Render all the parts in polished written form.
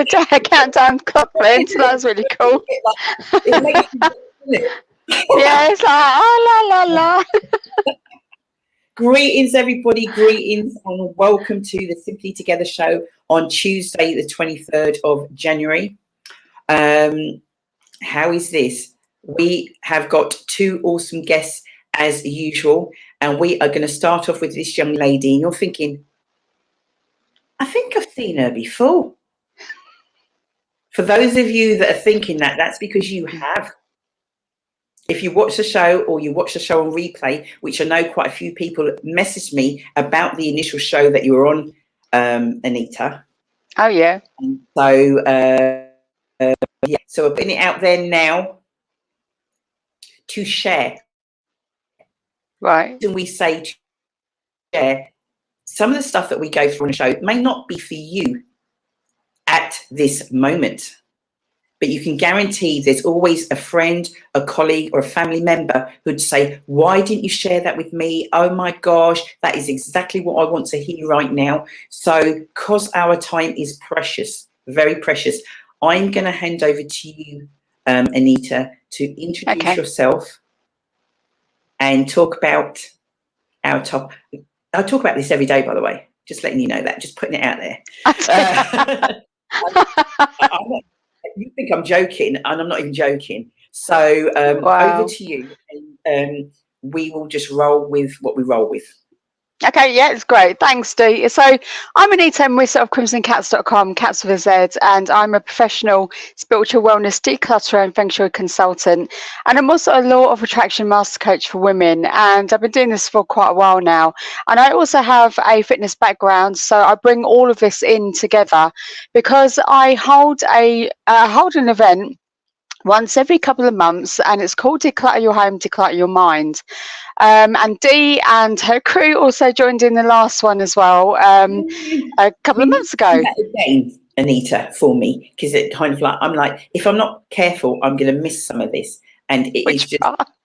the countdown clock then, so that's really cool. It makes you, doesn't it? Yeah, it's like, oh, la, la, la. Greetings, everybody. Greetings and welcome to the Simply Together show on Tuesday, the 23rd of January. How is this? We have got two awesome guests as usual, and we are going to start off with this young lady. And you're thinking, I think I've seen her before. For those of you that are thinking that, that's because you have. If you watch the show or you watch the show on replay, which I know quite a few people messaged me about the initial show that you were on, Anita. Oh, yeah. And so, yeah, so we're putting it out there now to share. Right. And we say to share some of the stuff that we go through on the show may not be for you at this moment. But you can guarantee there's always a friend, a colleague, or a family member who'd say, why didn't you share that with me? Oh my gosh, that is exactly what I want to hear right now. So, because our time is precious, very precious, I'm going to hand over to you, Anita, to introduce yourself and talk about our topic. I talk about this every day, by the way, just letting you know that, just putting it out there. You think I'm joking, and I'm not even joking. So wow. Over to you, and we will just roll with what we roll with. Okay, yeah, it's great. Thanks, Dee. So I'm Anita, and we're of crimsoncats.com, cats with a Z, and I'm a professional spiritual wellness declutterer and feng shui consultant. And I'm also a law of attraction master coach for women. And I've been doing this for quite a while now. And I also have a fitness background, so I bring all of this in together because I hold an event once every couple of months, and it's called Declutter Your Home, Declutter Your Mind. And Dee and her crew also joined in the last one as well, a couple of months ago. Again, Anita, for me, because it kind of like, I'm like, if I'm not careful, I'm going to miss some of this. And it is just,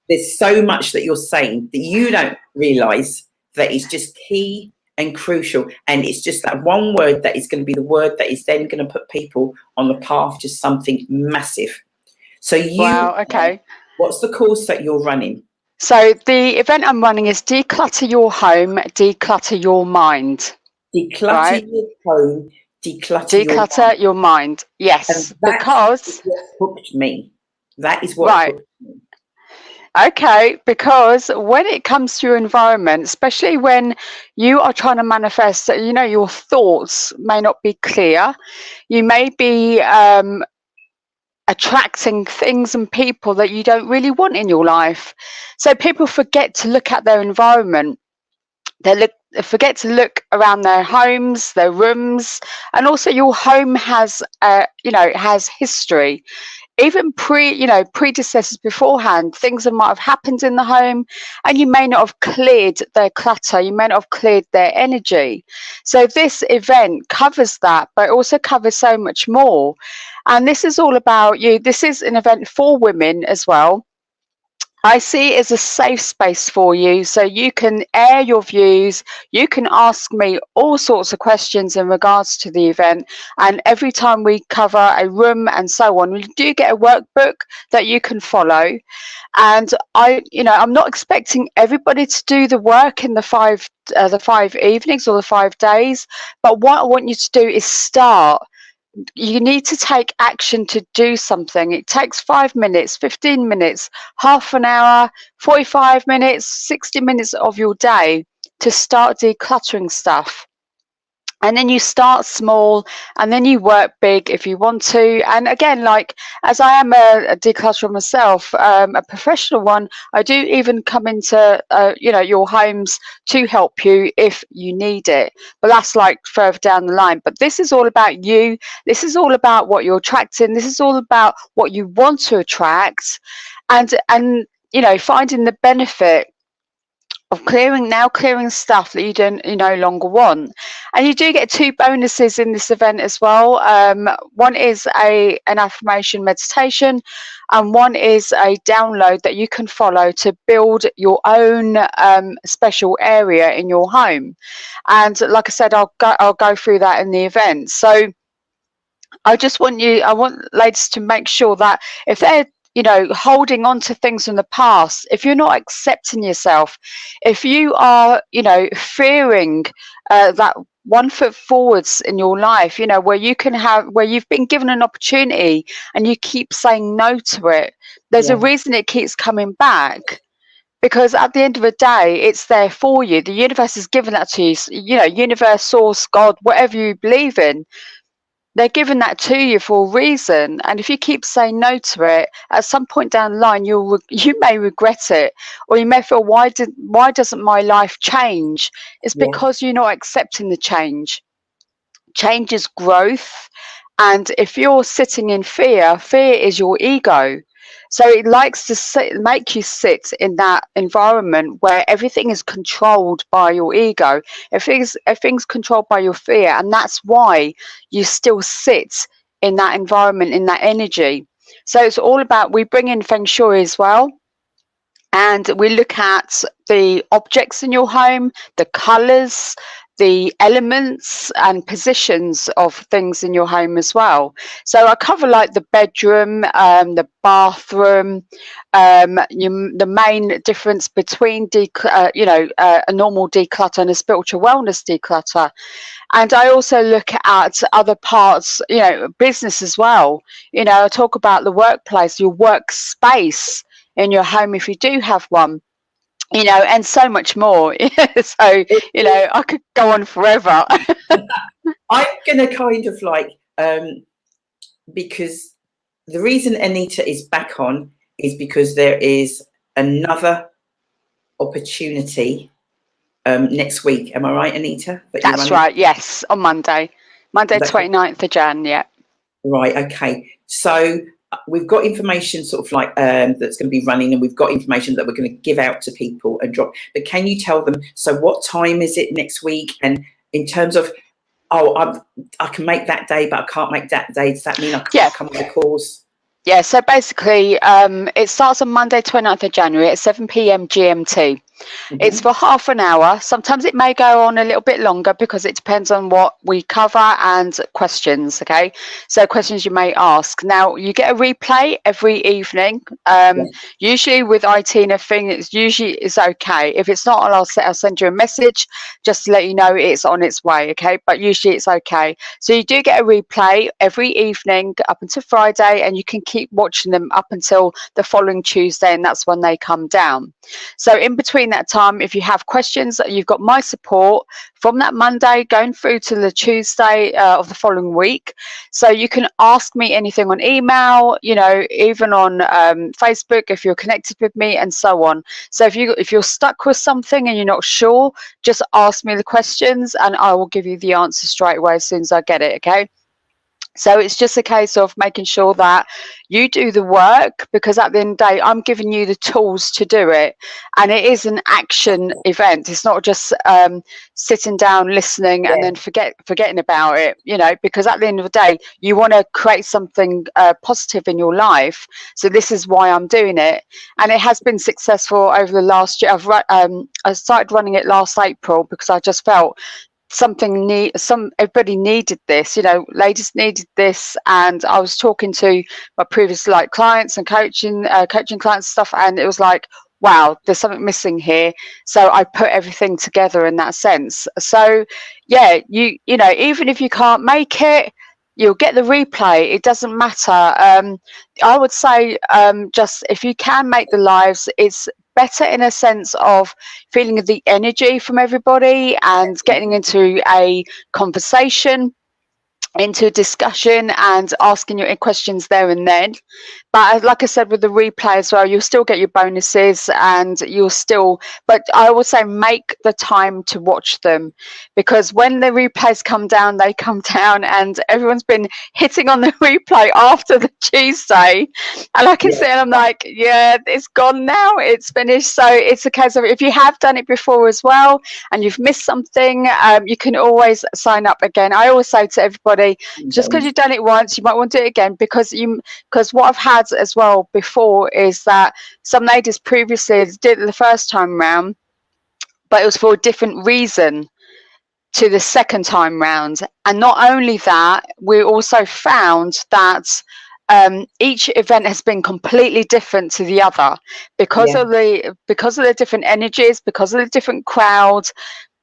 there's so much that you're saying that you don't realise that is just key and crucial. And it's just that one word that is going to be the word that is then going to put people on the path to something massive. So wow, okay. What's the course that you're running? So the event I'm running is Declutter Your Home, Declutter Your Mind. Declutter your home, declutter your mind. Yes, because what hooked me. That is what hooked me. Okay, because when it comes to your environment, especially when you are trying to manifest, you know, your thoughts may not be clear. You may be attracting things and people that you don't really want in your life. So people forget to look at their environment. They forget to look around their homes, their rooms, and also your home has, it has history. Even predecessors beforehand, things that might have happened in the home, and you may not have cleared their clutter, you may not have cleared their energy. So this event covers that, but it also covers so much more. And this is all about you. This is an event for women as well. I see it as a safe space for you, so you can air your views, you can ask me all sorts of questions in regards to the event, and every time we cover a room and so on, we do get a workbook that you can follow. And I'm not expecting everybody to do the work in the five evenings or the 5 days, but what I want you to do is start. You need to take action to do something. It takes 5 minutes, 15 minutes, half an hour, 45 minutes, 60 minutes of your day to start decluttering stuff. And then you start small, and then you work big if you want to. And again, like, as I am a declutterer myself, a professional one, I do even come into your homes to help you if you need it. But that's like further down the line. But this is all about you. This is all about what you're attracting. This is all about what you want to attract, and finding the benefit of clearing stuff that you no longer want. And you do get 2 bonuses in this event as well. One is an affirmation meditation, and one is a download that you can follow to build your own special area in your home. And like I said, I'll go through that in the event. So I just want I want ladies to make sure that if they're, you know, holding on to things from the past, if you're not accepting yourself, if you are, you know, fearing that one foot forwards in your life, you know, where you can have, where you've been given an opportunity and you keep saying no to it, there's a Yeah. reason it keeps coming back. Because at the end of the day, it's there for you. The universe has given that to you. You know, universe, source, God, whatever you believe in, they're giving that to you for a reason, and if you keep saying no to it, at some point down the line, you may regret it, or you may feel, why doesn't my life change? It's Yeah. because you're not accepting the change. Change is growth, and if you're sitting in fear, fear is your ego. So it likes to make you sit in that environment where everything is controlled by your ego. Everything's controlled by your fear, and that's why you still sit in that environment, in that energy. So it's all about, we bring in feng shui as well, and we look at the objects in your home, the colors, the elements and positions of things in your home as well. So I cover like the bedroom, the bathroom, the main difference between a normal declutter and a spiritual wellness declutter. And I also look at other parts, you know, business as well. You know, I talk about the workplace, your workspace in your home if you do have one, you know, and so much more. So, you know, I could go on forever. I'm gonna kind of like because the reason Anita is back on is because there is another opportunity next week. Am I right, Anita? That you're That's running? right. Yes, on Monday, Is that correct? 29th of Jan. Yeah. Right. Okay. So we've got information sort of like that's going to be running, and we've got information that we're going to give out to people and drop. But can you tell them? So what time is it next week? And in terms of, I can make that day, but I can't make that day. Does that mean I Yeah. can't come on the calls? Yeah, so basically, it starts on Monday, 29th of January at 7 p.m. GMT. It's for half an hour. Sometimes it may go on a little bit longer because it depends on what we cover and questions. Okay, so questions you may ask. Now you get a replay every evening. Usually with IT and everything, it's okay. If it's not, I'll send you a message just to let you know it's on its way. Okay, but usually it's okay. So you do get a replay every evening up until Friday, and you can keep watching them up until the following Tuesday, and that's when they come down. So in between that time, if you have questions, you've got my support from that Monday going through to the Tuesday of the following week. So you can ask me anything on email, you know, even on Facebook if you're connected with me, and so on. So if you're stuck with something and you're not sure, just ask me the questions and I will give you the answer straight away as soon as I get it. Okay. So it's just a case of making sure that you do the work, because at the end of the day, I'm giving you the tools to do it. And it is an action event. It's not just sitting down, listening, and then forgetting about it, you know, because at the end of the day, you want to create something positive in your life. So this is why I'm doing it. And it has been successful over the last year. I started running it last April because I just felt everybody needed this, you know, ladies needed this. And I was talking to my previous like clients and coaching clients and stuff, and it was like, wow, there's something missing here. So I put everything together in that sense. So yeah, you know, even if you can't make it, you'll get the replay. It doesn't matter. I would say just if you can make the lives, it's better in a sense of feeling the energy from everybody and getting into a conversation, into a discussion, and asking your questions there and then. But like I said, with the replay as well, you'll still get your bonuses, and but I would say make the time to watch them, because when the replays come down, they come down, and everyone's been hitting on the replay after the Tuesday, and I can see, and I'm like, yeah, it's gone now, it's finished. So it's a case of, if you have done it before as well and you've missed something, you can always sign up again. I always say to everybody, just because you've done it once, you might want to do it again, because what I've had as well before is that some ladies previously did it the first time round, but it was for a different reason. to the second time round. And not only that, we also found that each event has been completely different to the other because of the different energies, because of the different crowds.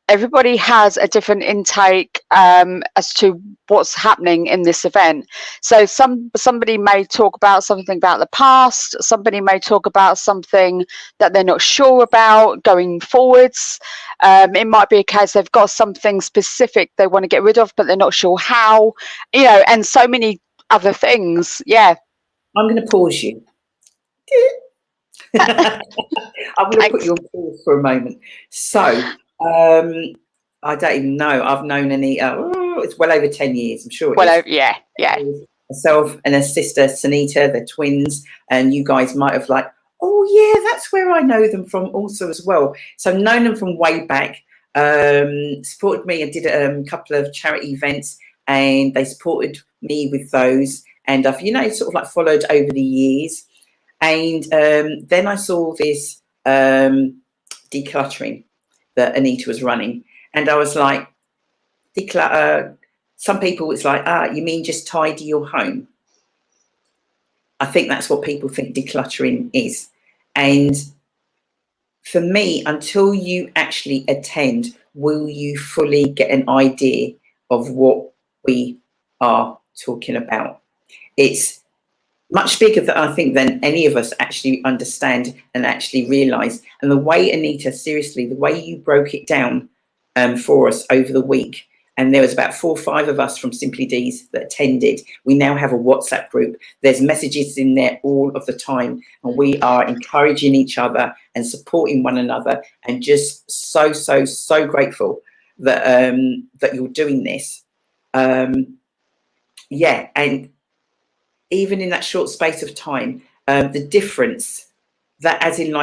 Everybody has a different intake as to what's happening in this event. So somebody may talk about something about the past, somebody may talk about something that they're not sure about going forwards. It might be a case they've got something specific they want to get rid of, but they're not sure how, and so many other things. Yeah. I'm going to pause you. I'm going to put you on pause for a moment. So, I don't even know. I've known Anita. It's well over 10 years. I'm sure it is. Yeah. Herself and her sister Sunita, they're twins, and you guys might have oh yeah, that's where I know them from also as well. So I've known them from way back. Supported me. I did a couple of charity events, and they supported me with those. And I've sort of followed over the years. And then I saw this decluttering that Anita was running, and I was like, declutter. Some people, it's like, you mean just tidy your home? I think that's what people think decluttering is. And for me, until you actually attend, will you fully get an idea of what we are talking about? It's much bigger than I think than any of us actually understand and actually realise. And the way, Anita, seriously, the way you broke it down for us over the week, and there was about 4 or 5 of us from Simply Deez that attended. We now have a WhatsApp group. There's messages in there all of the time, and we are encouraging each other and supporting one another, and just so grateful that that you're doing this. Yeah, and even in that short space of time, the difference that, as in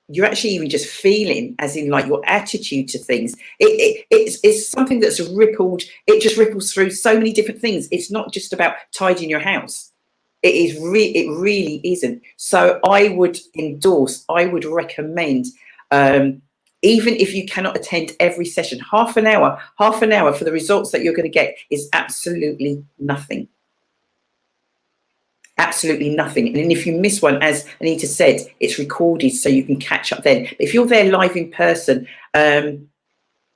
you're actually even just feeling, as in your attitude to things, it's something that's rippled. It just ripples through so many different things. It's not just about tidying your house. It really isn't. So I would endorse, I would recommend, even if you cannot attend every session, half an hour for the results that you're going to get is absolutely nothing. Absolutely nothing. And if you miss one, as Anita said, it's recorded so you can catch up then. But if you're there live in person,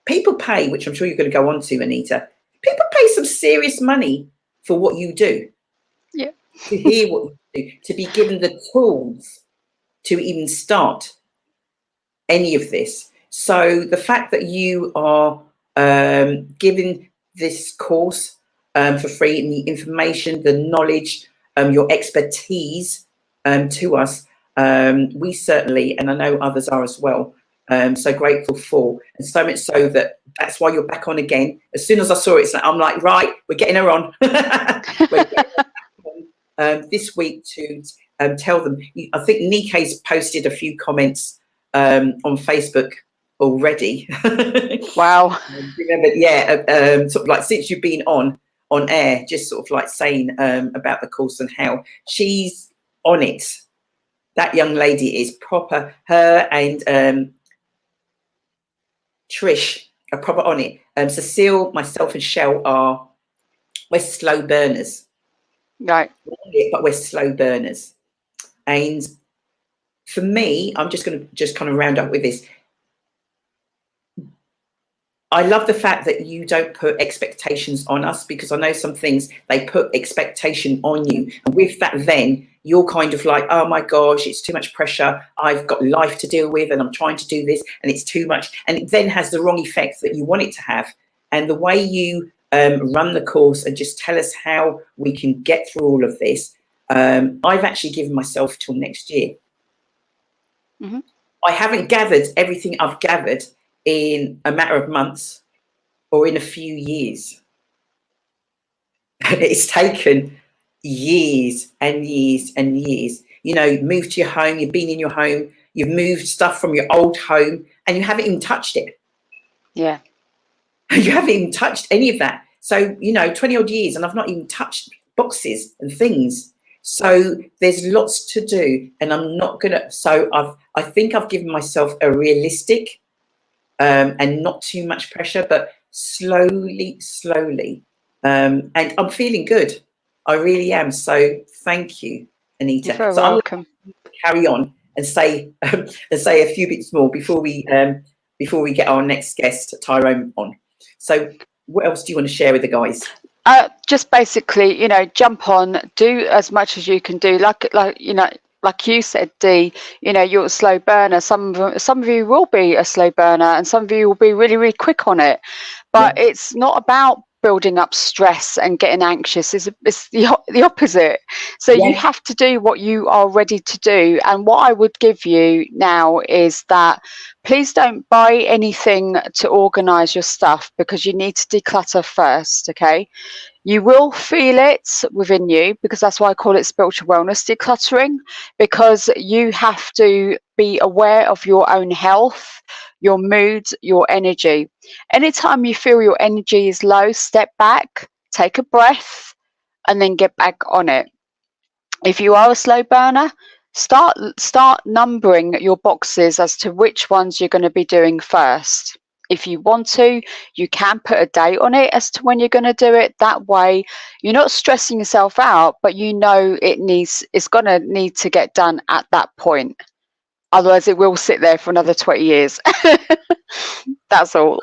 people pay, which I'm sure you're going to go on to, Anita. People pay some serious money for what you do. Yeah. To hear what you do, to be given the tools to even start any of this. So the fact that you are giving this course for free, and the information, the knowledge, your expertise to us, we certainly, and I know others are as well, so grateful for. And so much so that that's why you're back on again. As soon as I saw it, I'm like, right, we're getting her on. We're getting her on this week to tell them. I think Nike's posted a few comments on Facebook already. Wow. Remember, yeah, sort of since you've been on air, just sort of saying about the course and how she's on it. That young lady is proper. Her and Trish are proper on it. Cecile, myself and Shell we're slow burners. Right. But we're slow burners. And for me, I'm just going to kind of round up with this. I love the fact that you don't put expectations on us, because I know some things they put expectation on you. And with that, then you're kind of like, oh my gosh, it's too much pressure. I've got life to deal with and I'm trying to do this and it's too much. And it then has the wrong effect that you want it to have. And the way you run the course and just tell us how we can get through all of this, I've actually given myself till next year. Mm-hmm. I haven't gathered everything I've gathered in a matter of months or in a few years. It's taken years and years and years. You know, you've moved to your home, you've been in your home, you've moved stuff from your old home, and you haven't even touched it. Yeah. You haven't even touched any of that. So, 20 odd years, and I've not even touched boxes and things. So there's lots to do, and I'm not gonna. So I think I've given myself a realistic and not too much pressure, but slowly, slowly. And I'm feeling good. I really am. So thank you, You're Anita. very So I'm going welcome. to carry on and say a few bits more before we get our next guest, Tyrone, on. So what else do you want to share with the guys? Just basically, you know, jump on, do as much as you can do. Like you know, like you said, Dee, you know, you're a slow burner. Some of you will be a slow burner, and some of you will be really, really quick on it. But Yeah. it's not about building up stress and getting anxious. It's the opposite. So you Yeah. have to do what you are ready to do. And what I would give you now is that please don't buy anything to organize your stuff, because you need to declutter first, okay? You will feel it within you, because that's why I call it spiritual wellness decluttering, because you have to be aware of your own health, your mood, your energy. Anytime you feel your energy is low, step back, take a breath, and then get back on it. If you are a slow burner, start numbering your boxes as to which ones you're going to be doing first. If you want to, you can put a date on it as to when you're going to do it. That way you're not stressing yourself out, but you know it's going to need to get done at that point. Otherwise it will sit there for another 20 years. That's all.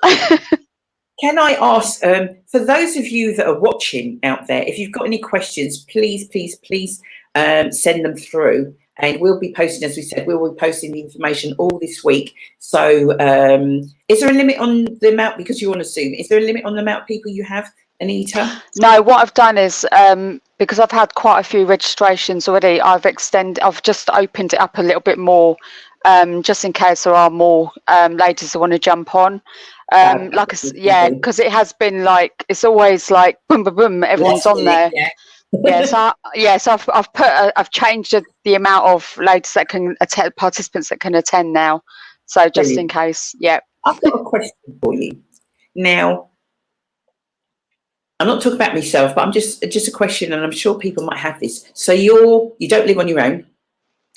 Can I ask, for those of you that are watching out there, if you've got any questions, please, please, please send them through. And we'll be posting, as we said, we will be posting the information all this week. So is there a limit on the amount, because you're on Zoom, is there a limit on the amount of people you have, Anita? No, what I've done is, because I've had quite a few registrations already, I've just opened it up a little bit more, just in case there are more ladies that want to jump on. Yeah, because it has been like, it's always like boom, boom, boom, everyone's on there. Yeah, so I've changed the amount of ladies that can attend, participants that can attend now. So just in case, yeah. I've got a question for you. Now, I'm not talking about myself, but I'm just a question, and I'm sure people might have this. So you don't live on your own,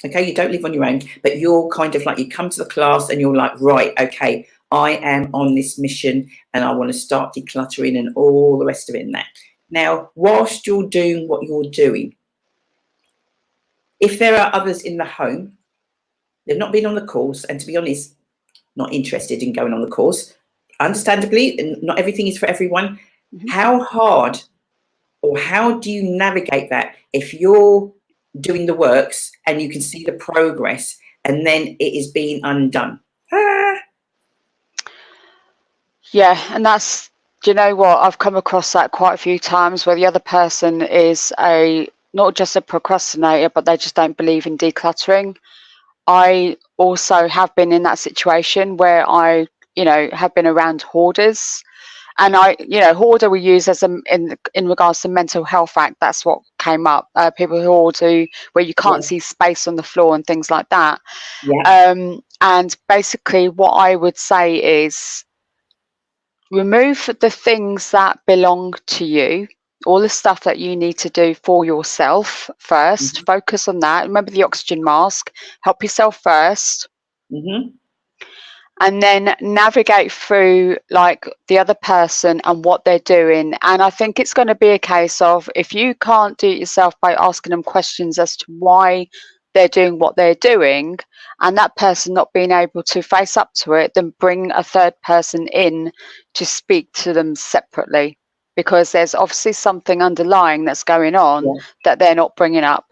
okay? You don't live on your own, but you're kind of like, you come to the class and you're like, right, okay, I am on this mission and I want to start decluttering and all the rest of it and that. Now, whilst you're doing what you're doing, if there are others in the home, they've not been on the course, and to be honest, not interested in going on the course, understandably, and not everything is for everyone. Mm-hmm. How hard, or how do you navigate that if you're doing the works and you can see the progress and then it is being undone? Yeah, and that's, do you know what? I've come across that quite a few times, where the other person is not just a procrastinator, but they just don't believe in decluttering. I also have been in that situation where I, have been around hoarders. And hoarder we use as in regards to mental health act. That's what came up. People who hoard, where you can't see space on the floor and things like that. Yeah. And basically, what I would say is, remove the things that belong to you, all the stuff that you need to do for yourself first. Focus on that. Remember the oxygen mask. Help yourself first. And then navigate through like the other person and what they're doing. And I think it's going to be a case of, if you can't do it yourself, by asking them questions as to why they're doing what they're doing, and that person not being able to face up to it, then bring a third person in to speak to them separately, because there's obviously something underlying that's going on that they're not bringing up.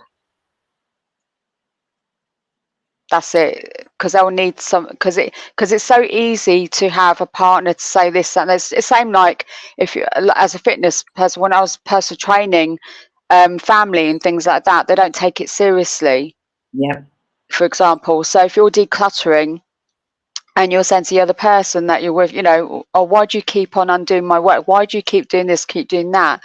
That's it, because they'll need some, because it's so easy to have a partner to say this and it's the same, like if you, as a fitness person, when I was personal training, family and things like that, they don't take it seriously. For example, so if you're decluttering and you're saying to the other person that you're with, oh, why do you keep on undoing my work, why do you keep doing this, keep doing that,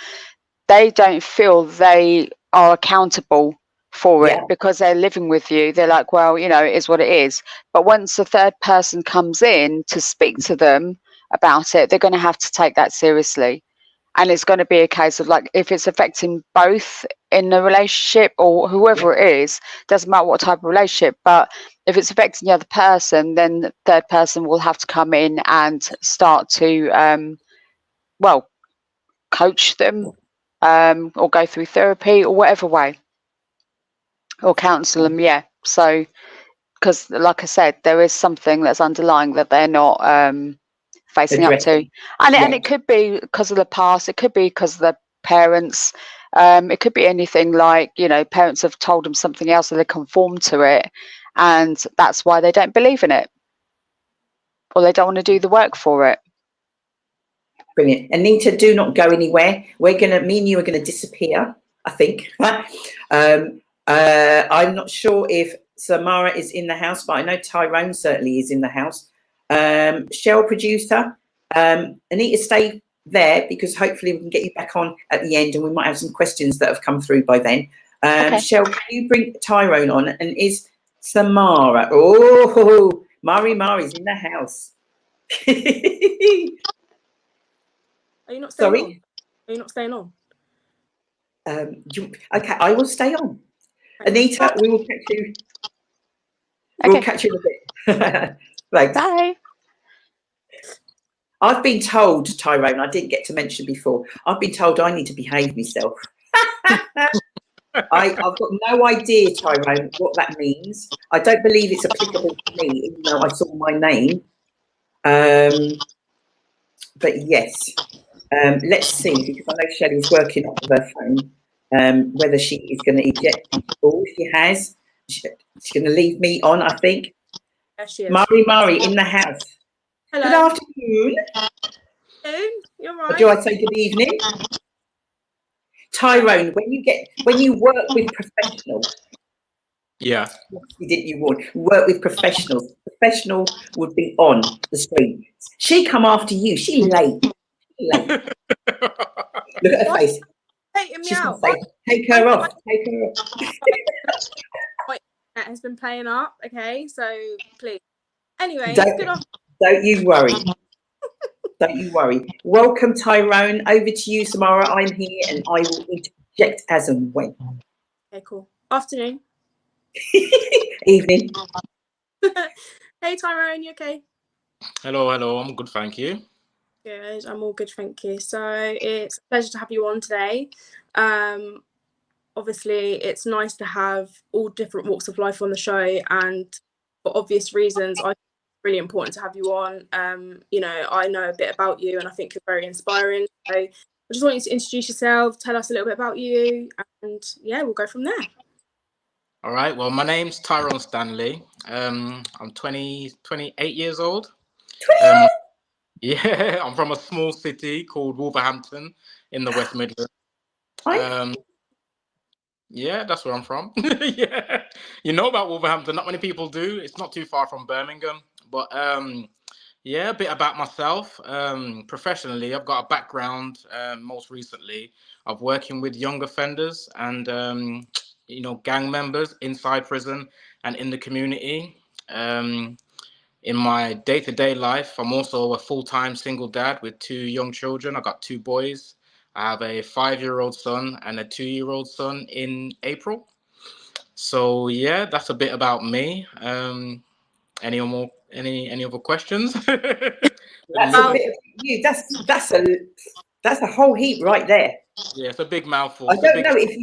they don't feel they are accountable for it, because they're living with you. They're like, well, it is what it is. But once a third person comes in to speak to them about it, they're going to have to take that seriously. And it's going to be a case of, like, if it's affecting both in a relationship or whoever it is, doesn't matter what type of relationship, but if it's affecting the other person, then the third person will have to come in and start to well, coach them, or go through therapy or whatever way, or counsel them. Yeah. So, because like I said, there is something that's underlying that they're not facing up to, Addressing. and Yeah. it could be because of the past, it could be because of the parents, it could be anything, like, you know, parents have told them something else and they conform to it, and that's why they don't believe in it, or they don't want to do the work for it. Brilliant. Anita, do not go anywhere. Me and you are gonna disappear, I think. I'm not sure if Samara is in the house, but I know Tyrone certainly is in the house. Shell producer, Anita, stay there, because hopefully we can get you back on at the end, and we might have some questions that have come through by then. Okay. Shell, can you bring Tyrone on? And is Samara? Oh, Mari's in the house. Are you not staying Sorry? on? Are you not staying on? Okay, I will stay on. Anita, we will catch you. Okay. We'll catch you in a bit. Right. Bye. I've been told, Tyrone, I didn't get to mention before, I've been told I need to behave myself. I've got no idea, Tyrone, what that means. I don't believe it's applicable to me, even though I saw my name. But yes, let's see, because I know Shelley's working off of her phone, whether she is going to eject. Oh, she has. She's going to leave me on, I think. Yes, she is. Mari in the house. Hello. Good afternoon. Hello. You're right. Or do I say good evening? Tyrone, when you work with professionals, Yeah. didn't you work with professionals? Professional would be on the screen. She come after you. She late. Look at her face. Taking me She's out. gonna say, take her off. Take her off. My internet has been playing up. Okay, so please. Anyway, Don't you worry. Don't you worry. Welcome, Tyrone. Over to you, Samara. I'm here, and I will interject as and when. Okay, cool. Afternoon. Evening. Hey, Tyrone, you okay? Hello, I'm good, thank you. Good, I'm all good, thank you. So it's a pleasure to have you on today. Obviously, it's nice to have all different walks of life on the show, and for obvious reasons, I think it's really important to have you on. You know, I know a bit about you, and I think you're very inspiring. So I just want you to introduce yourself, tell us a little bit about you, and yeah, we'll go from there. All right, well, my name's Tyrone Stanley. I'm 28 years old. Yeah, I'm from a small city called Wolverhampton in the West Midlands. Yeah, that's where I'm from. Yeah, you know about Wolverhampton. Not many people do. It's not too far from Birmingham. But yeah, a bit about myself. Professionally, I've got a background, most recently, of working with young offenders and you know, gang members inside prison and in the community. In my day-to-day life, I'm also a full-time single dad with 2 young children. I got 2 boys. I have a 5-year-old son and a 2-year-old son in April. So yeah, that's a bit about me. Any other questions? That's a bit of you. That's a whole heap right there. Yeah, it's a big mouthful. I don't know if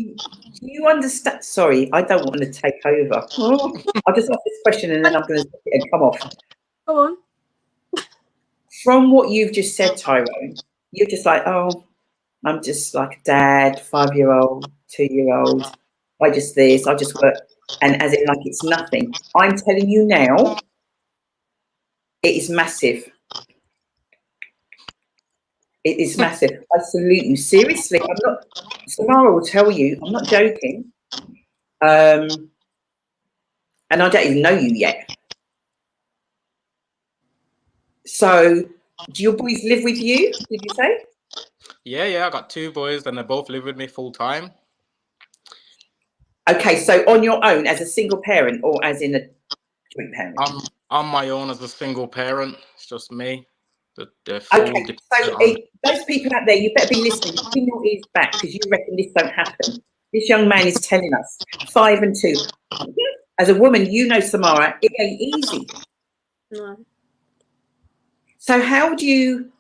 you understand. Sorry, I don't want to take over. I'll just ask this question and then I'm going to come off. Go on. From what you've just said, Tyrone, you're just like, oh, I'm just like a dad, 5-year-old, 2-year-old. I just work, and as in like it's nothing. I'm telling you now, it is massive. It is massive. I salute you. Seriously, I'm not. Samara will tell you, I'm not joking. And I don't even know you yet. So, do your boys live with you? Did you say? Yeah, I got 2 boys and they both live with me full time. Okay, so on your own as a single parent or as in a joint parent? I'm on my own as a single parent. It's just me. Okay, so those people out there, you better be listening. Pin your ears back because you reckon this don't happen. This young man is telling us 5 and 2. As a woman, you know, Samara, it ain't easy. No. So how do you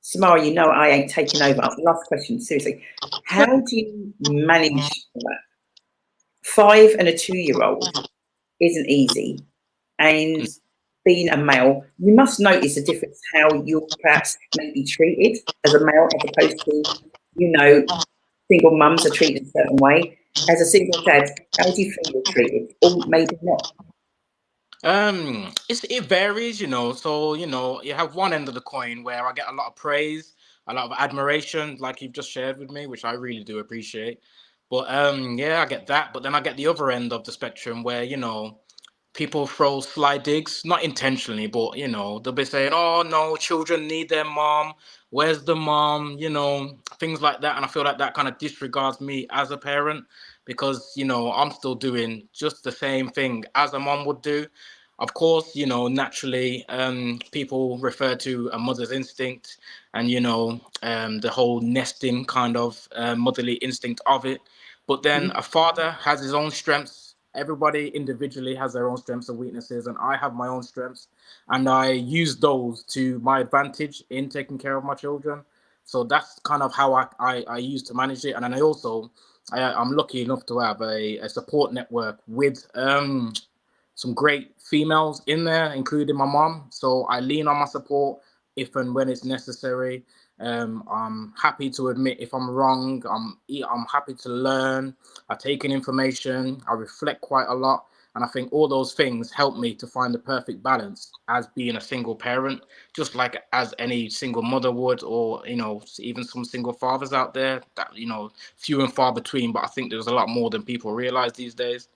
Samara, you know I ain't taking over. Last question, seriously. How do you manage that? 5 and a 2-year-old isn't easy. And being a male, you must notice a difference how you're perhaps maybe treated as a male as opposed to, you know, single mums are treated a certain way. As a single dad, how do you feel you're treated? Or maybe not. It varies, you know. So, you know, you have one end of the coin where I get a lot of praise, a lot of admiration, like you've just shared with me, which I really do appreciate. But yeah, I get that. But then I get the other end of the spectrum where, you know, people throw sly digs, not intentionally, but you know, they'll be saying, "Oh no, children need their mom. Where's the mom?" You know, things like that. And I feel like that kind of disregards me as a parent because you know I'm still doing just the same thing as a mom would do. Of course, you know, naturally, people refer to a mother's instinct and you know the whole nesting kind of motherly instinct of it. But then a father has his own strengths. Everybody individually has their own strengths and weaknesses, and I have my own strengths, and I use those to my advantage in taking care of my children. So that's kind of how I use to manage it. And then I'm lucky enough to have a support network with some great females in there, including my mom. So I lean on my support if and when it's necessary. I'm happy to admit if I'm wrong. I'm happy to learn. I take in information. I reflect quite a lot, and I think all those things help me to find the perfect balance as being a single parent, just like as any single mother would, or you know, even some single fathers out there that you know, few and far between. But I think there's a lot more than people realize these days.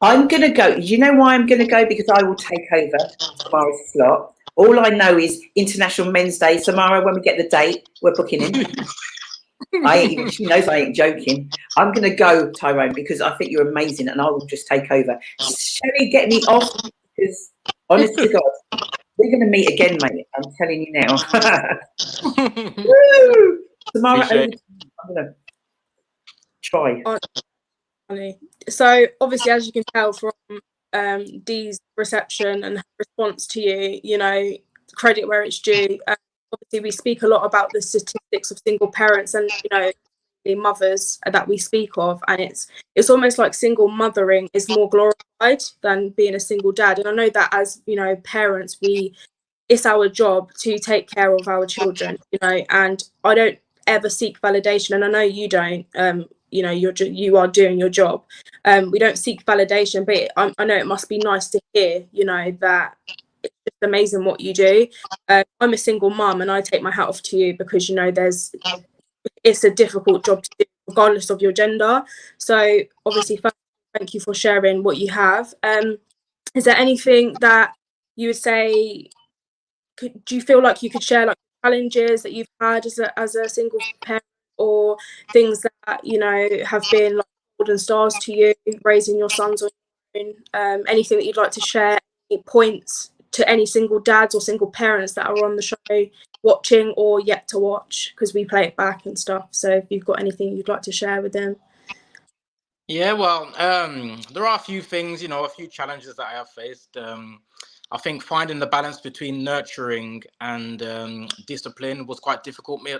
I'm going to go. You know why I'm going to go? Because I will take over Samara's slot. All I know is International Men's Day. Samara, when we get the date, we're booking in. She knows I ain't joking. I'm going to go, Tyrone, because I think you're amazing and I will just take over. Sherry, get me off because, honest to God, we're going to meet again, mate. I'm telling you now. Woo! Samara, over to you. I'm going to try. So obviously, as you can tell from Dee's reception and her response to you, you know, credit where it's due. Obviously, we speak a lot about the statistics of single parents and you know the mothers that we speak of, and it's almost like single mothering is more glorified than being a single dad. And I know that as you know, parents, it's our job to take care of our children, you know, and I don't ever seek validation, and I know you don't. You know, you are doing your job. We don't seek validation, but I know it must be nice to hear, you know, that it's just amazing what you do. I'm a single mum, and I take my hat off to you because you know it's a difficult job to do, regardless of your gender. So obviously, thank you for sharing what you have. Is there anything that you would say? Do you feel like you could share like challenges that you've had as a single parent, or things that you know have been like golden stars to you raising your sons on your own? Anything that you'd like to share? Any points to any single dads or single parents that are on the show watching or yet to watch, because we play it back and stuff. So if you've got anything you'd like to share with them. Yeah, well, there are a few things, you know, a few challenges that I have faced. I think finding the balance between nurturing and discipline was quite difficult with me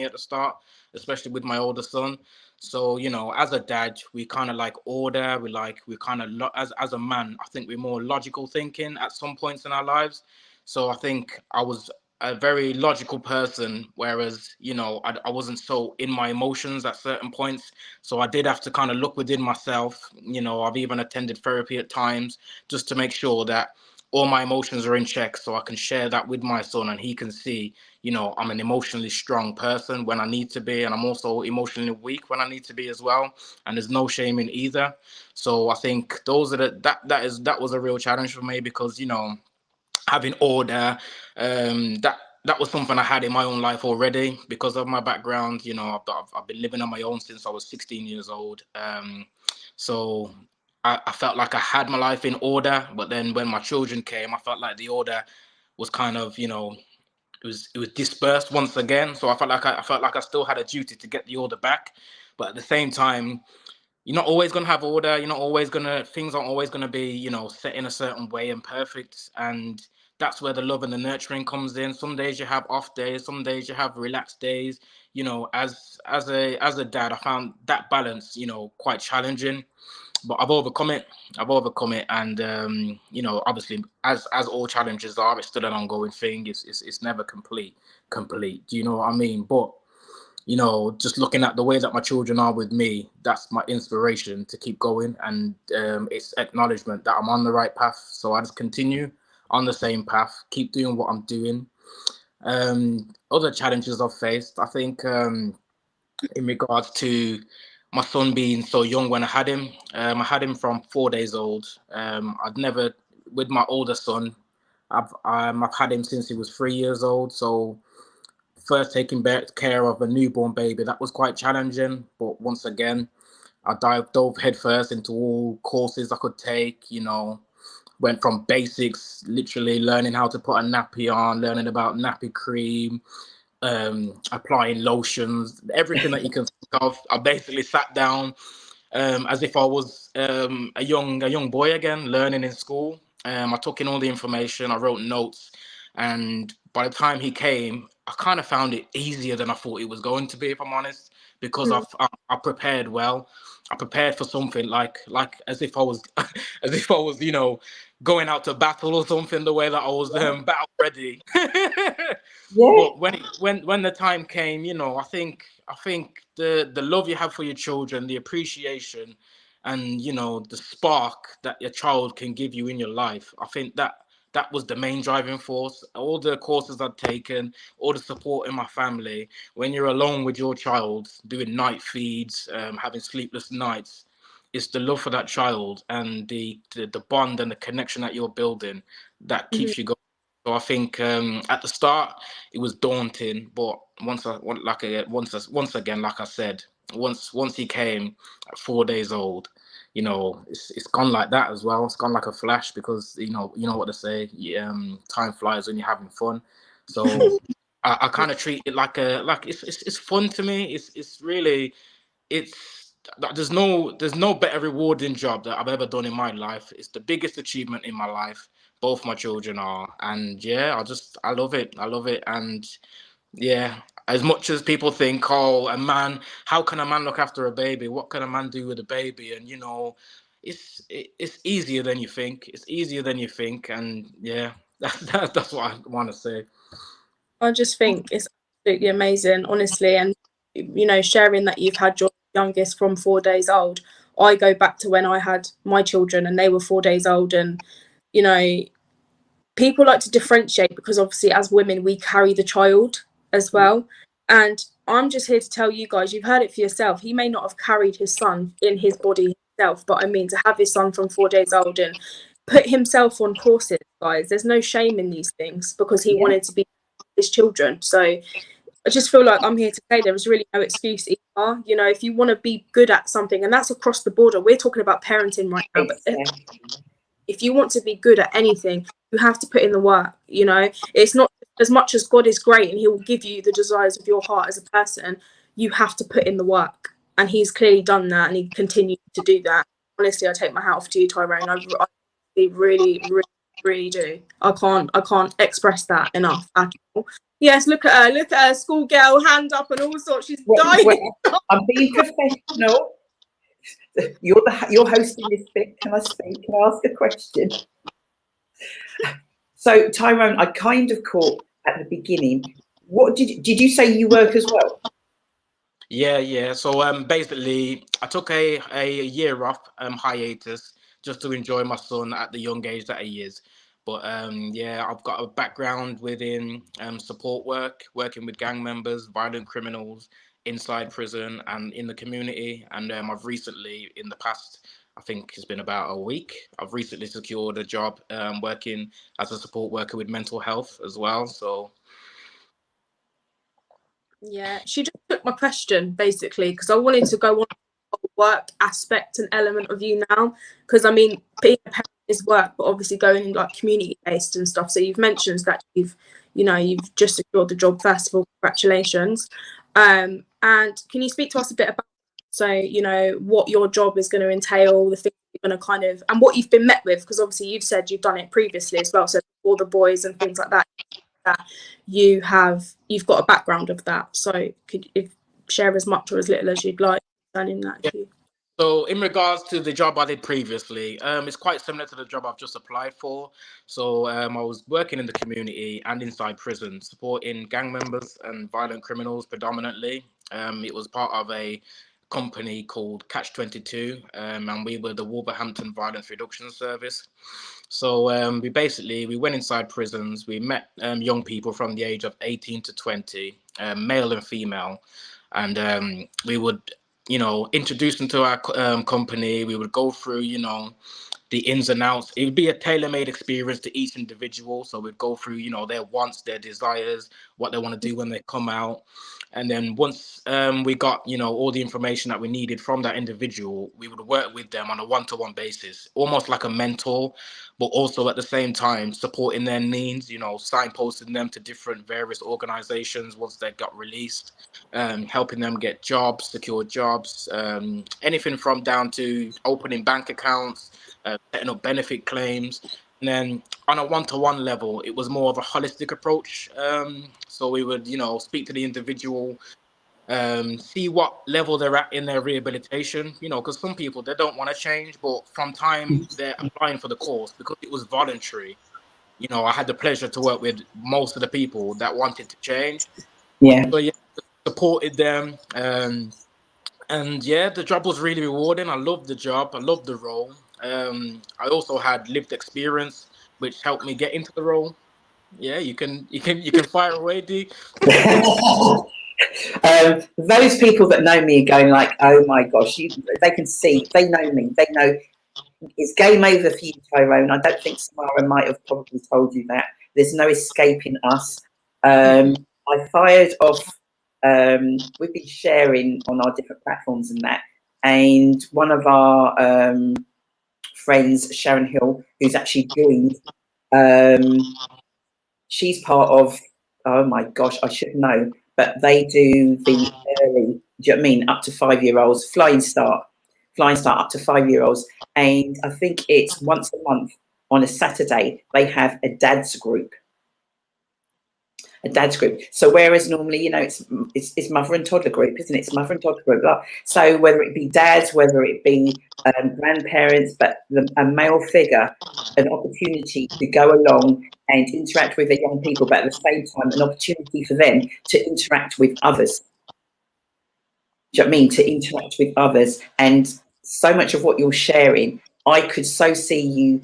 at the start, especially with my older son. So, you know, as a dad, we kind of like order. We kind of as a man, I think we're more logical thinking at some points in our lives. So I think I was a very logical person, whereas you know I wasn't so in my emotions at certain points. So I did have to kind of look within myself. You know, I've even attended therapy at times just to make sure that all my emotions are in check so I can share that with my son and he can see, you know, I'm an emotionally strong person when I need to be, and I'm also emotionally weak when I need to be as well. And there's no shame in either. So I think those are that was a real challenge for me because, you know, having order, that was something I had in my own life already because of my background. You know, I've been living on my own since I was 16 years old. So I felt like I had my life in order, but then when my children came, I felt like the order was kind of, you know, it was dispersed once again. So I felt like I still had a duty to get the order back, but at the same time, you're not always gonna have order. You're not always gonna things aren't always gonna be, you know, set in a certain way and perfect. And that's where the love and the nurturing comes in. Some days you have off days, some days you have relaxed days. You know, as a dad, I found that balance, you know, quite challenging, but I've overcome it. And you know, obviously, as all challenges are, it's still an ongoing thing. It's never complete. Do you know what I mean? But you know, just looking at the way that my children are with me, that's my inspiration to keep going, and it's acknowledgement that I'm on the right path. So I just continue on the same path, keep doing what I'm doing. Other challenges I've faced, I think, in regards to my son being so young when I had him. I had him from 4 days old. I'd never, with my older son, I've had him since he was 3 years old. So first taking care of a newborn baby, that was quite challenging. But once again, I dove headfirst into all courses I could take. You know, went from basics, literally learning how to put a nappy on, learning about nappy cream, applying lotions, everything that you can think of. I basically sat down as if I was a young boy again, learning in school. I took in all the information, I wrote notes, and by the time he came, I kind of found it easier than I thought it was going to be, if I'm honest, because I prepared well. I prepared for something like as if I was as if I was, you know, going out to battle or something, the way that I was battle ready. Yeah. But when the time came, you know, I think the love you have for your children, the appreciation, and you know, the spark that your child can give you in your life, I think that was the main driving force. All the courses I'd taken, all the support in my family. When you're alone with your child, doing night feeds, having sleepless nights, it's the love for that child and the bond and the connection that you're building that keeps you going. So I think at the start it was daunting, but once again, like I said, once he came at 4 days old, you know, it's gone like that as well. It's gone like a flash, because you know what they say, time flies when you're having fun. So I kind of treat it like it's fun to me. It's really, it's there's no better rewarding job that I've ever done in my life. It's the biggest achievement in my life. Both my children are, and yeah, I love it. And yeah, as much as people think, oh, a man, how can a man look after a baby? What can a man do with a baby? And you know, it's easier than you think. It's easier than you think, and yeah, that's what I want to say. I just think it's absolutely amazing, honestly. And, you know, sharing that you've had your youngest from 4 days old, I go back to when I had my children and they were 4 days old. And, you know, people like to differentiate because obviously as women, we carry the child as well. And I'm just here to tell you guys, you've heard it for yourself. He may not have carried his son in his body himself, but I mean, to have his son from 4 days old and put himself on courses, guys, there's no shame in these things, because he wanted to be his children. So I just feel like I'm here to say there is really no excuse either. You know, if you want to be good at something, and that's across the border, we're talking about parenting right now, but if you want to be good at anything, you have to put in the work. You know, it's not as much as God is great and he will give you the desires of your heart as a person, you have to put in the work, and he's clearly done that and he continues to do that. Honestly, I take my hat off to you, Tyrone. I really do. I can't express that enough at all. Yes, look at her, schoolgirl, hand up and all sorts. She's dying. I'm being professional. You're hosting this bit. Can I speak? Can I ask a question? So Tyrone, I kind of caught at the beginning. What did you say you work as well? Yeah. So basically, I took a year off hiatus just to enjoy my son at the young age that he is. But yeah, I've got a background within support work, working with gang members, violent criminals inside prison and in the community. And I've recently, in the past, I think it's been about a week, I've recently secured a job working as a support worker with mental health as well. So yeah, she just took my question basically, because I wanted to go on the work aspect and element of you now, because I mean, being a parent is work, but obviously going in like community based and stuff. So you've mentioned that you've just secured the job. First of all, congratulations. And can you speak to us a bit about, so you know, what your job is going to entail, the things you're going to kind of, and what you've been met with, because obviously you've said you've done it previously as well. So or the boys and things like that, that you've got a background of that. So could you share as much or as little as you'd like concerning that? Yeah. So in regards to the job I did previously, it's quite similar to the job I've just applied for. So I was working in the community and inside prison, supporting gang members and violent criminals predominantly. It was part of a company called Catch 22, and we were the Wolverhampton Violence Reduction Service. So we went inside prisons. We met young people from the age of 18 to 20, male and female, and we would, introduce them to our company. We would go through, the ins and outs. It would be a tailor-made experience to each individual. So we'd go through, their wants, their desires, what they want to do when they come out. And then once we got, all the information that we needed from that individual, we would work with them on a one-to-one basis, almost like a mentor, but also at the same time supporting their needs, signposting them to different various organizations once they got released, helping them get jobs, secure jobs, anything from down to opening bank accounts, setting up benefit claims. And then on a one-to-one level, it was more of a holistic approach. So we would, speak to the individual, see what level they're at in their rehabilitation, because some people, they don't want to change, but from time they're applying for the course, because it was voluntary, I had the pleasure to work with most of the people that wanted to change. Yeah. So yeah, supported them. And yeah, the job was really rewarding. I loved the job. I loved the role. I also had lived experience, which helped me get into the role. Yeah, you can fire away, D. Those people that know me are going like, oh my gosh, they can see, they know me, they know it's game over for you, Tyrone. I don't think Samara might have probably told you that. There's no escaping us. I fired off, we've been sharing on our different platforms and that, and one of our friends, Sharon Hill, who's actually joined, she's part of, oh my gosh, I should know, but they do the early, do you know what I mean, up to 5-year-olds, Flying Start up to 5-year-olds. And I think it's once a month on a Saturday, they have a dad's group. So whereas normally, it's mother and toddler group, isn't it? It's mother and toddler group. So whether it be dads, whether it be grandparents, but a male figure, an opportunity to go along and interact with the young people, but at the same time, an opportunity for them to interact with others. Do you know what I mean? To interact with others. And so much of what you're sharing, I could so see you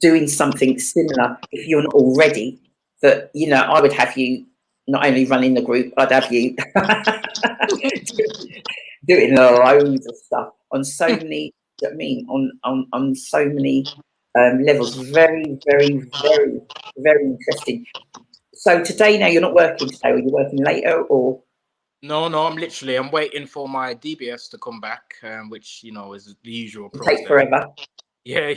doing something similar if you're not already. That, I would have you not only running the group, I'd have you doing loads of stuff on so many, you know what I mean, on so many levels. Very, very, very, very interesting. So today, now you're not working today, or you're working later, or? No, I'm waiting for my DBS to come back, which, is the usual process. Take forever. Yeah.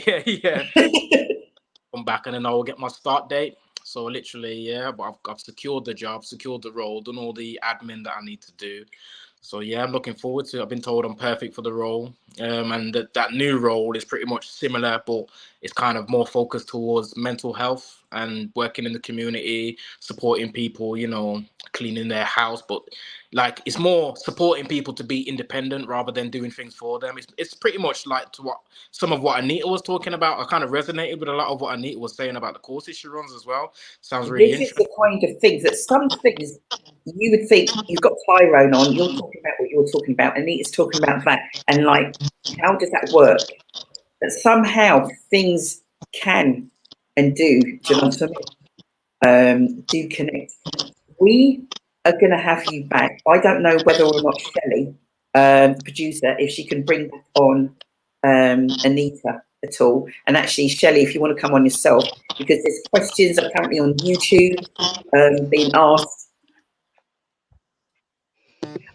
Come back and then I'll get my start date. So literally, yeah, but I've secured the job, secured the role, done all the admin that I need to do. So yeah, I'm looking forward to it. I've been told I'm perfect for the role, and that new role is pretty much similar, but it's kind of more focused towards mental health and working in the community, supporting people, cleaning their house, but like it's more supporting people to be independent rather than doing things for them. It's pretty much like to what some of what Anita was talking about. I kind of resonated with a lot of what Anita was saying about the courses she runs as well. Sounds really interesting. This is the kind of things that some things you would think, you've got Tyrone on, you're talking about what you're talking about, Anita's talking about that, and like, how does that work? That somehow things can and do you know what I mean? Do connect. We are going to have you back. I don't know whether or not Shelley, the producer, if she can bring back on Anita at all. And actually, Shelley, if you want to come on yourself, because there's questions apparently on YouTube being asked.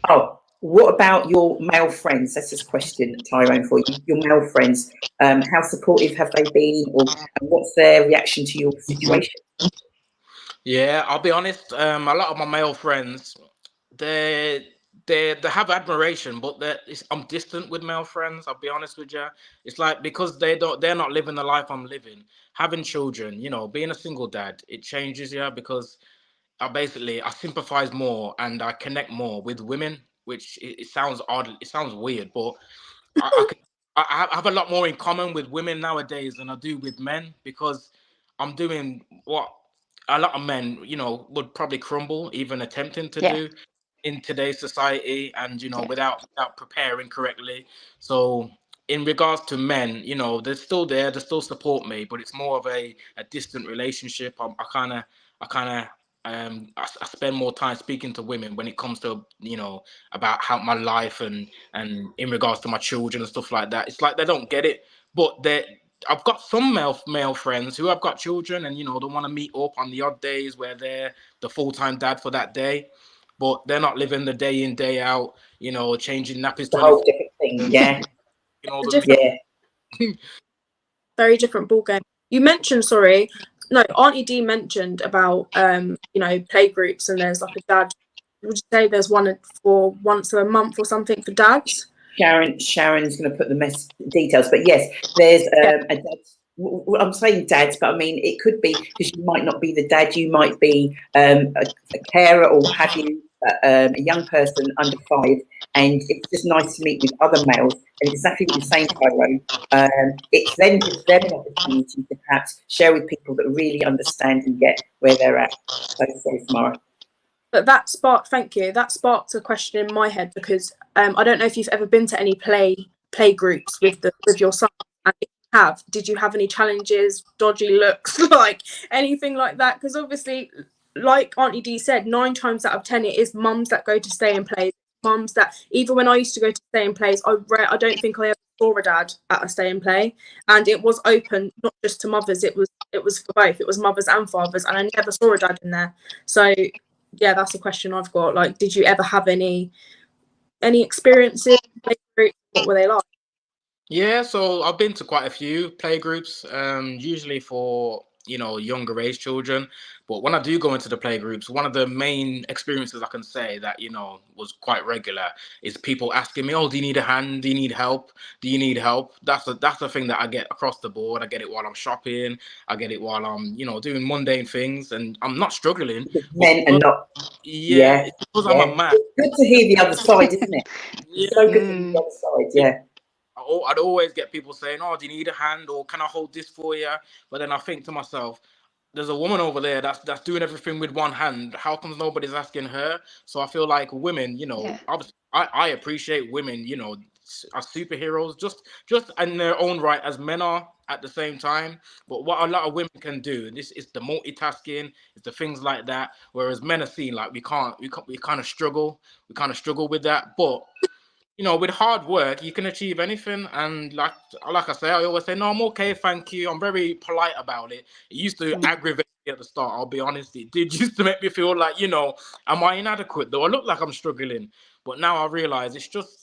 Oh, what about your male friends? That's just a question, Tyrone, for you. Your male friends, how supportive have they been, or and what's their reaction to your situation? Yeah, I'll be honest. A lot of my male friends, they they have admiration, but I'm distant with male friends. I'll be honest with you. It's like because they're not living the life I'm living. Having children, you know, being a single dad, it changes you because I sympathize more and I connect more with women, which it sounds odd, it sounds weird, but I have a lot more in common with women nowadays than I do with men because I'm doing what a lot of men, you know, would probably crumble even attempting to Yeah. do in today's society, and you know, Yeah. without preparing correctly. So in regards to men, you know, they're still there, they still support me, but it's more of a distant relationship. I kind of I spend more time speaking to women when it comes to, you know, about how my life and in regards to my children and stuff like that. It's like they don't get it, but I've got some male friends who have got children, and you know, they want to meet up on the odd days where they're the full-time dad for that day, but they're not living the day in day out, you know, changing nappies The whole 24, different thing, yeah. you know, It's a different, Yeah. very different ball game. You mentioned, sorry, no, Auntie D mentioned about you know, play groups, and there's like a dad. Would you say there's one for once a month or something for dads? Sharon's going to put the details, but yes, there's a dad. I'm saying dads, but I mean it could be because you might not be the dad. You might be a carer or what have you, a young person under 5, and it's just nice to meet with other males. And exactly what you're saying, Tyrone. It then gives them an opportunity to perhaps share with people that really understand and get where they're at. So sorry, Samara. But that sparked, thank you. That sparked a question in my head because I don't know if you've ever been to any play groups with your son. And if you have, did you have any challenges, dodgy looks, like anything like that? Because obviously, like Auntie D said, 9 times out of 10 it is mums that go to stay and play. Mums that, even when I used to go to stay and plays, I don't think I ever saw a dad at a stay and play, and it was open not just to mothers. It was for both. It was mothers and fathers, and I never saw a dad in there. So yeah, that's a question I've got. Like, did you ever have any experiences? What were they like? Yeah, so I've been to quite a few play groups, usually for, you know, younger age children. But when I do go into the play groups, one of the main experiences I can say that, you know, was quite regular is people asking me, "Oh, do you need a hand? Do you need help? Do you need help?" That's the thing that I get across the board. I get it while I'm shopping. I get it while I'm, you know, doing mundane things, and I'm not struggling. Because But men are not. yeah, Yeah, it's because I'm a yeah. man. It's good to hear the other side, isn't it? It's Yeah. so good to hear the other side. Yeah. I'd always get people saying, "Oh, do you need a hand, or can I hold this for you?" But then I think to myself, "There's a woman over there that's doing everything with one hand. How comes nobody's asking her?" So I feel like women, you know, Yeah. obviously, I appreciate women, you know, are superheroes just in their own right as men are at the same time. But what a lot of women can do, this is the multitasking, it's the things like that. Whereas men are seen like we kind of struggle, with that, but you know, with hard work, you can achieve anything. And like I say, I always say, "No, I'm okay, thank you." I'm very polite about it. It used to aggravate me at the start, I'll be honest. It did used to make me feel like, you know, am I inadequate? Though I look like I'm struggling. But now I realize it's just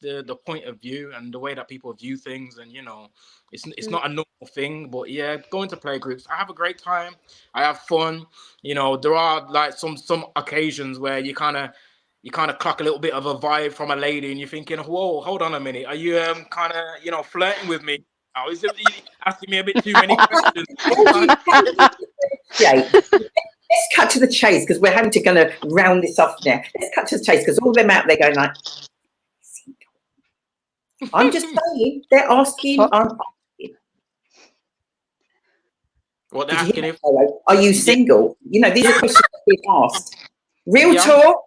the point of view and the way that people view things. And, you know, it's not a normal thing. But yeah, going to play groups, I have a great time. I have fun. You know, there are like some occasions where you kind of clock a little bit of a vibe from a lady, and you're thinking, "Whoa, hold on a minute, are you kind of, you know, flirting with me? Now, is it asking me a bit too many questions?" How do you differentiate? Let's cut to the chase because we're having to kind of round this off now. Let's cut to the chase because all of them out there going like, I'm just saying, they're asking. What? What they're Did you hear asking that, if Hello? Are you single? You know, these are questions being asked. Real yeah, talk,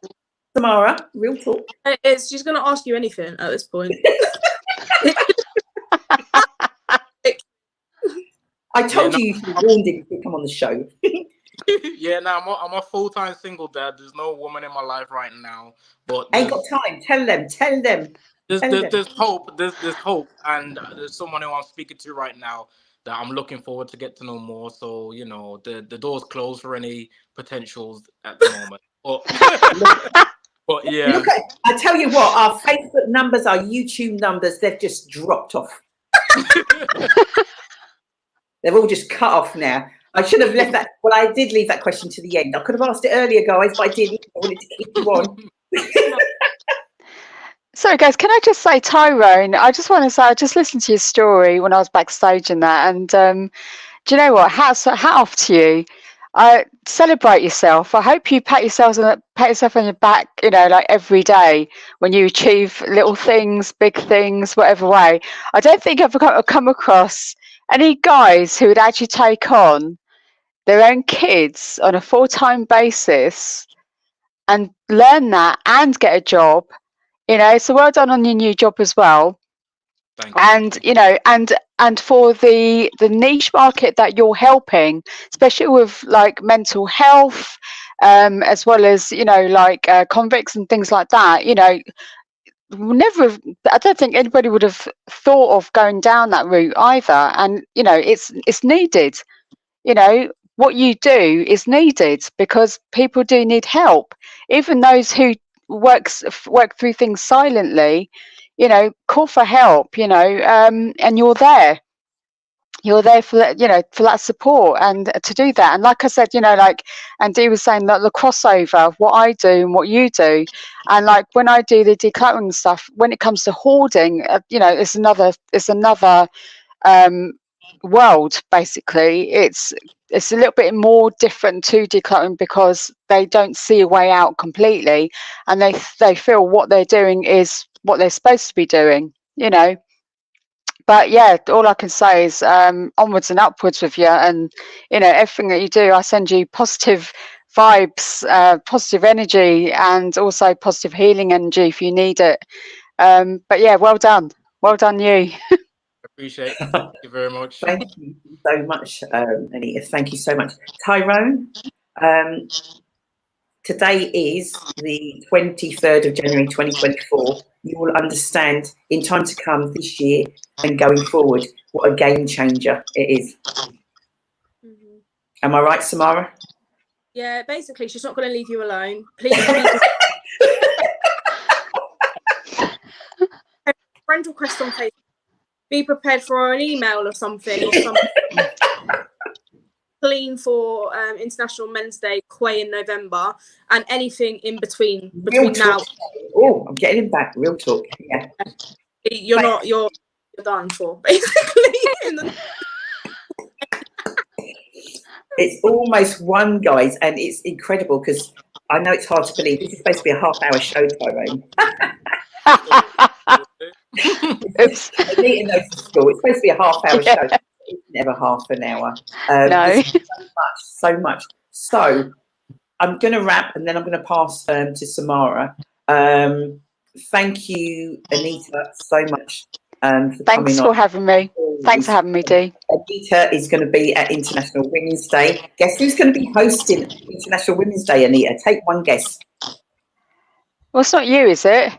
Samara. Real talk. She's going to ask you anything at this point. I told no, you should have warned him to come on the show. yeah, no, I'm a full-time single dad. There's no woman in my life right now, but Ain't got time. Tell them. there's hope. There's hope, and there's someone who I'm speaking to right now that I'm looking forward to get to know more. So, you know, the door's closed for any potentials at the moment. But yeah. Look at, I tell you what, our Facebook numbers, our YouTube numbers, they've just dropped off. They've all just cut off now. I should have left that. Well, I did leave that question to the end. I could have asked it earlier, guys, but I didn't. I wanted to keep you on. So, guys, can I just say, Tyrone, I just want to say, I just listened to your story when I was backstage and that. And do you know what? Hat off to you. Celebrate yourself. I hope you pat yourself on your back, you know, like every day when you achieve little things, big things, whatever way. I don't think I've come across any guys who would actually take on their own kids on a full-time basis and learn that and get a job, you know. So well done on your new job as well. Thank And you. you know, and for the niche market that you're helping, especially with like mental health, as well as, you know, like convicts and things like that, you know, I don't think anybody would have thought of going down that route either. And you know, it's needed. You know, what you do is needed because people do need help. Even those who work through things silently, you know, call for help, you know, and you're there for that, you know, for that support and to do that. And like I said, you know, like Andy was saying, that the crossover of what I do and what you do, and like when I do the decluttering stuff, when it comes to hoarding, you know, it's another world. Basically, it's a little bit more different to decluttering because they don't see a way out completely, and they feel what they're doing is what they're supposed to be doing, you know. But yeah, all I can say is onwards and upwards with you, and you know, everything that you do, I send you positive vibes, positive energy, and also positive healing energy if you need it. But yeah, well done you. Appreciate it. Thank you very much. Thank you so much, Anita. Thank you so much. Tyrone, today is the 23rd of January 2024. You will understand in time to come this year and going forward what a game changer it is. Mm-hmm. Am I right, Samara? Yeah, basically, she's not going to leave you alone. Please friend request on Facebook. Be prepared for an email or something, clean for International Men's Day, Quay in November, and anything in between now. Oh, I'm getting him back. Real talk. Yeah. You're done for, basically. It's almost one, guys, and it's incredible because I know it's hard to believe. This is supposed to be a half-hour show, Tyrone. Oops. Meeting those to school. It's supposed to be a half-hour show. It's never half an hour. No. So much. So I'm going to wrap, and then I'm going to pass to Samara. Thank you, Anita, so much for Thanks for having me. Thanks for having me, Dee. Anita is going to be at International Women's Day. Guess who's going to be hosting International Women's Day, Anita? Take one guess. Well, it's not you, is it?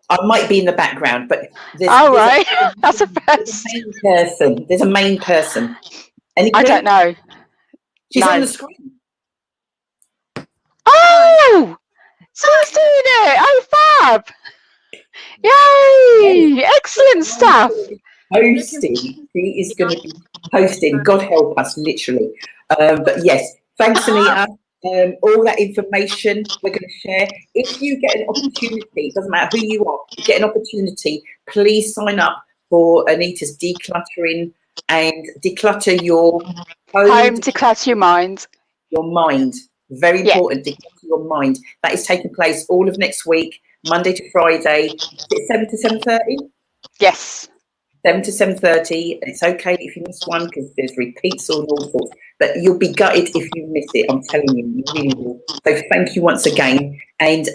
I might be in the background, but there's right. That's a first. There's a main person. Any clue? I don't know. She's on the screen. Oh! Someone's doing it! Oh, fab! Yay! Excellent stuff. Hosting. She is going to be hosting. God help us, literally. But yes, thanks, Anita. All that information we're going to share. If you get an opportunity, it doesn't matter who you are, you get an opportunity, please sign up for Anita's decluttering and declutter your home, declutter your mind. Your mind. Very important, declutter your mind. That is taking place all of next week, Monday to Friday. Is it 7 to 7:30? Yes. 7 to 7:30. It's okay if you miss one because there's repeats and all sorts, but you'll be gutted if you miss it. I'm telling you, you really will. So thank you once again. And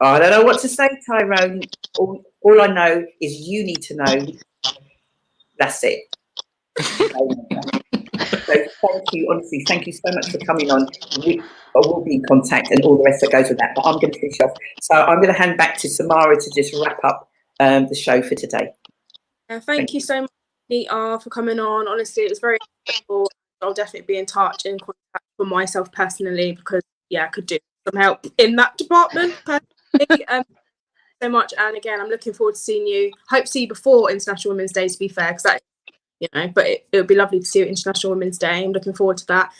I don't know what to say, Tyrone. All I know is you need to know. That's it. So thank you, honestly, thank you so much for coming on. I will be in contact and all the rest that goes with that, but I'm going to finish off. So I'm going to hand back to Samara to just wrap up the show for today. Thank you so much, Anita, for coming on. Honestly, it was very helpful. I'll definitely be in touch and contact for myself personally because, yeah, I could do some help in that department personally. So much. And again, I'm looking forward to seeing you. Hope to see you before International Women's Day, to be fair, because that, you know, but it would be lovely to see you at International Women's Day. I'm looking forward to that.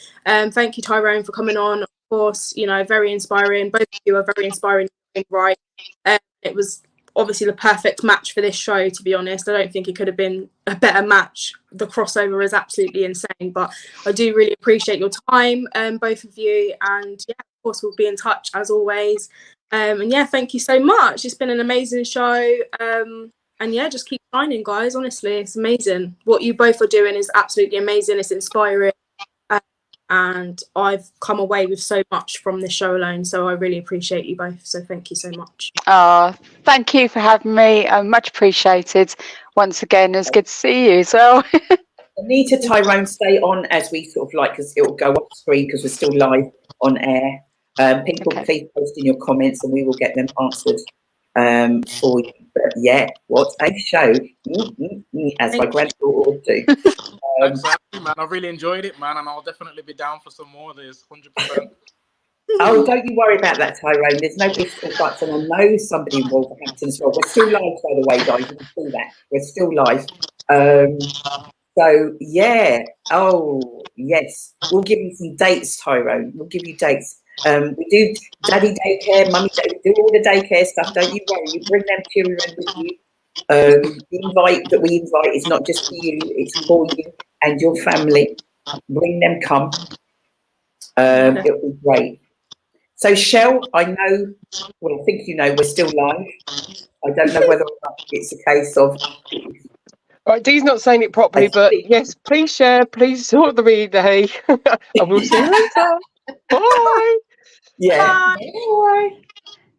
Thank you, Tyrone, for coming on. Of course, you know, very inspiring. Both of you are very inspiring right. It was obviously the perfect match for this show, to be honest. I don't think it could have been a better match. The crossover is absolutely insane, but I do really appreciate your time, both of you, and yeah, of course we'll be in touch as always. And yeah, thank you so much. It's been an amazing show. And yeah, just keep shining, guys. Honestly, it's amazing. What you both are doing is absolutely amazing. It's inspiring. And I've come away with so much from this show alone. So I really appreciate you both. So thank you so much. Thank you for having me. Much appreciated. Once again, it's good to see you as well. Anita, Tyrone, stay on as we sort of like, because it will go off screen because we're still live on air. People, please post in your comments and we will get them answered for you. But yeah, what a show, as my granddaughter would do. Exactly, man. I really enjoyed it, man, and I'll definitely be down for some more of this, 100%. Oh, don't you worry about that, Tyrone. There's no ifs or buts, and I know somebody in Wolverhampton as well. We're still live, by the way, guys. You can see that. We're still live. So, yeah. Oh, yes. We'll give you some dates, Tyrone. We'll give you dates. We do daddy daycare, mummy daycare, we do all the daycare stuff. Don't you worry. You bring them children with you. The invite that we invite is not just for you. It's for you and your family. Bring them, come. It'll be great. So, Shell, I know, well, I think you know we're still live. I don't know whether or not it's a case of... Right, Dee's not saying it properly, but yes, please share, please sort the replay, and we'll see you later. Bye. Yeah. Bye. Bye.